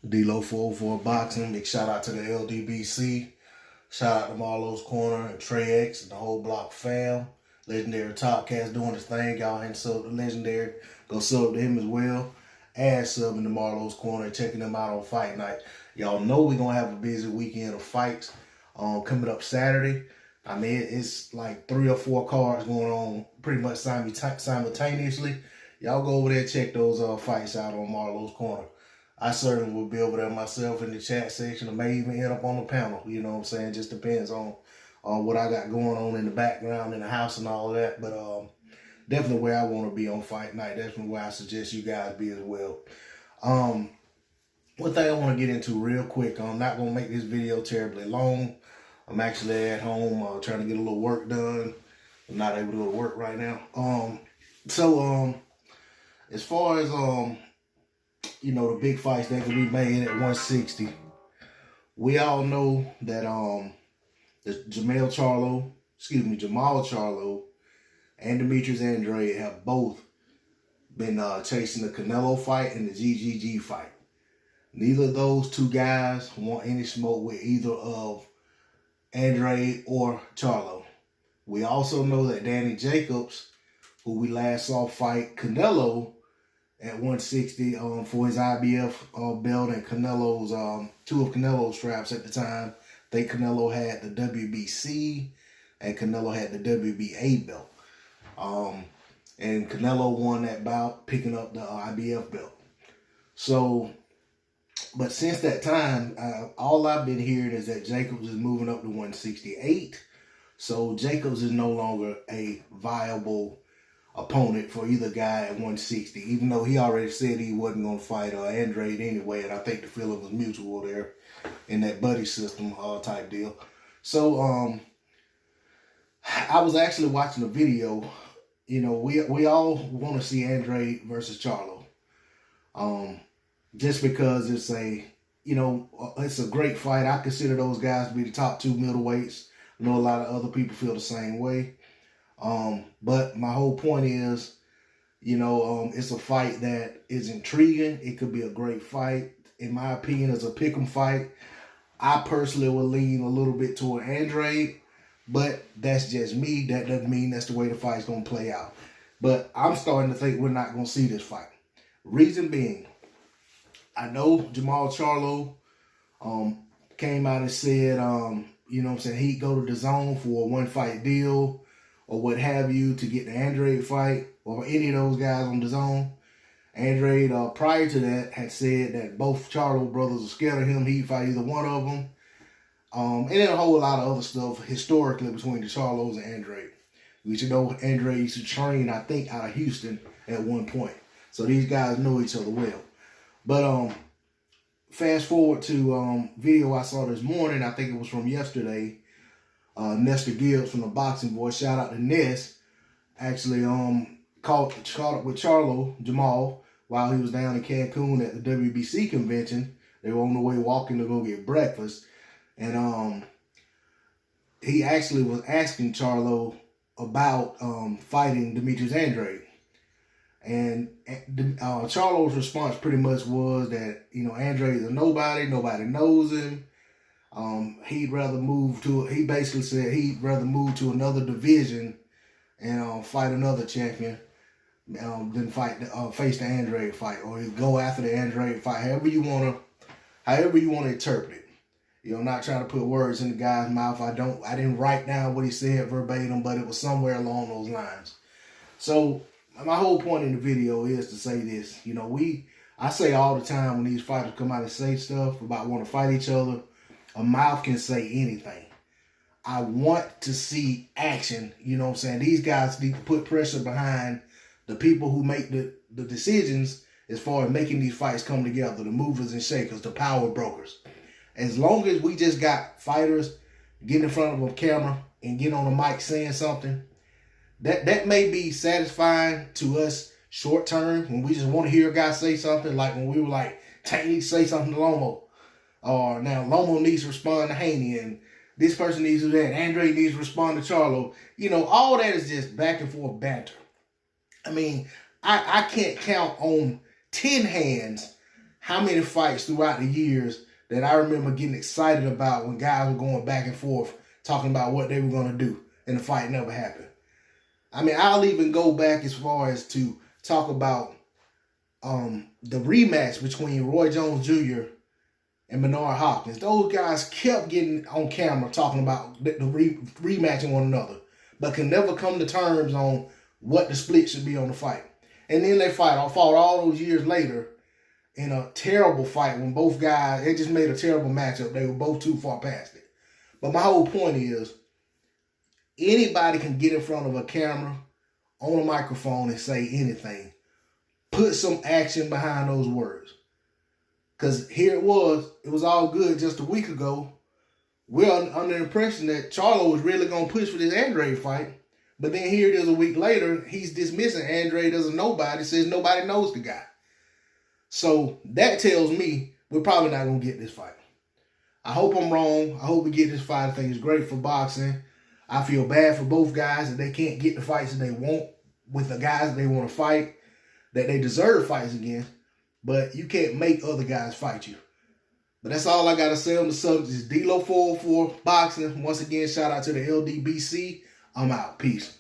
D-Lo 404 Boxing. Big shout out to the LDBC. Shout out to Marlo's Corner and Trey X and the whole block fam. Legendary Top Cats doing his thing. Y'all ain't sub to Legendary. Go sub to him as well. And subbing to Marlo's Corner and checking them out on fight night. Y'all know we're going to have a busy weekend of fights coming up Saturday. I mean, it's like 3 or 4 cards going on pretty much simultaneously. Y'all go over there and check those fights out on Marlo's Corner. I certainly will be over there myself in the chat section. I may even end up on the panel. You know what I'm saying? Just depends on what I got going on in the background in the house and all of that. But definitely where I want to be on fight night. Definitely where I suggest you guys be as well. One thing I want to get into real quick. I'm not going to make this video terribly long. I'm actually at home trying to get a little work done. I'm not able to go to work right now. As far as you know, the big fights that can be made at 160, we all know that Jermall Charlo and Demetrius Andrade have both been chasing the Canelo fight and the GGG fight. Neither of those two guys want any smoke with either of Andrade or Charlo. We also know that Danny Jacobs, who we last saw fight Canelo at 160 for his IBF belt and Canelo's 2 of Canelo's straps at the time. I think Canelo had the WBC and Canelo had the WBA belt. And Canelo won that bout, picking up the IBF belt. So, but since that time, all I've been hearing is that Jacobs is moving up to 168. So Jacobs is no longer a viable opponent for either guy at 160, even though he already said he wasn't going to fight Andrade anyway, and I think the feeling was mutual there in that buddy system type deal. So I was actually watching a video. You know, we all want to see Andrade versus Charlo, just because it's it's a great fight. I consider those guys to be the top 2 middleweights. I know a lot of other people feel the same way. But my whole point is, it's a fight that is intriguing. It could be a great fight. In my opinion, it's a pick'em fight. I personally would lean a little bit toward Andrade, but that's just me. That doesn't mean that's the way the fight's going to play out. But I'm starting to think we're not going to see this fight. Reason being, I know Jermall Charlo came out and said, he'd go to the zone for a 1-fight deal or what have you to get the Andrade fight or any of those guys on the zone. Andrade, prior to that, had said that both Charlo brothers are scared of him. He'd fight either one of them. And then a whole lot of other stuff historically between the Charlos and Andrade. We should know Andrade used to train, I think, out of Houston at one point. So these guys know each other well. But fast forward to video I saw this morning. I think it was from yesterday. Nestor Gibbs from the Boxing Boys, shout out to Ness, actually caught up with Jermall while he was down in Cancun at the WBC convention. They were on the way walking to go get breakfast. And he actually was asking Charlo about fighting Demetrius Andrade. And Charlo's response pretty much was that, Andrade's a nobody knows him. He basically said he'd rather move to another division and fight another champion than face the Andrade fight, or go after the Andrade fight. However you want to interpret it. I'm not trying to put words in the guy's mouth. I didn't write down what he said verbatim, but it was somewhere along those lines. So my whole point in the video is to say this. I say all the time when these fighters come out and say stuff about want to fight each other, a mouth can say anything. I want to see action. You know what I'm saying? These guys need to put pressure behind the people who make the decisions as far as making these fights come together, the movers and shakers, the power brokers. As long as we just got fighters getting in front of a camera and get on a mic saying something, that may be satisfying to us short term when we just want to hear a guy say something, like when we were like, Tank needs to say something to Lomo. Or now Lomo needs to respond to Haney, and this person needs to do that. Andrade needs to respond to Charlo. All that is just back and forth banter. I mean, I can't count on 10 hands how many fights throughout the years that I remember getting excited about when guys were going back and forth talking about what they were going to do, and the fight never happened. I mean, I'll even go back as far as to talk about the rematch between Roy Jones Jr. and Bernard Hopkins. Those guys kept getting on camera talking about the rematching one another, but can never come to terms on what the split should be on the fight. And then they fought all those years later in a terrible fight when both guys, they just made a terrible matchup. They were both too far past it. But my whole point is, anybody can get in front of a camera, on a microphone, and say anything. Put some action behind those words. Because here it was all good just a week ago. We're under the impression that Charlo was really going to push for this Andrade fight. But then here it is a week later, he's dismissing Andrade as a nobody, says nobody knows the guy. So that tells me we're probably not going to get this fight. I hope I'm wrong. I hope we get this fight. I think it's great for boxing. I feel bad for both guys that they can't get the fights that they want with the guys that they want to fight, that they deserve fights against. But you can't make other guys fight you. But that's all I got to say on the subject. It's D-Lo 404 Boxing. Once again, shout out to the LDBC. I'm out. Peace.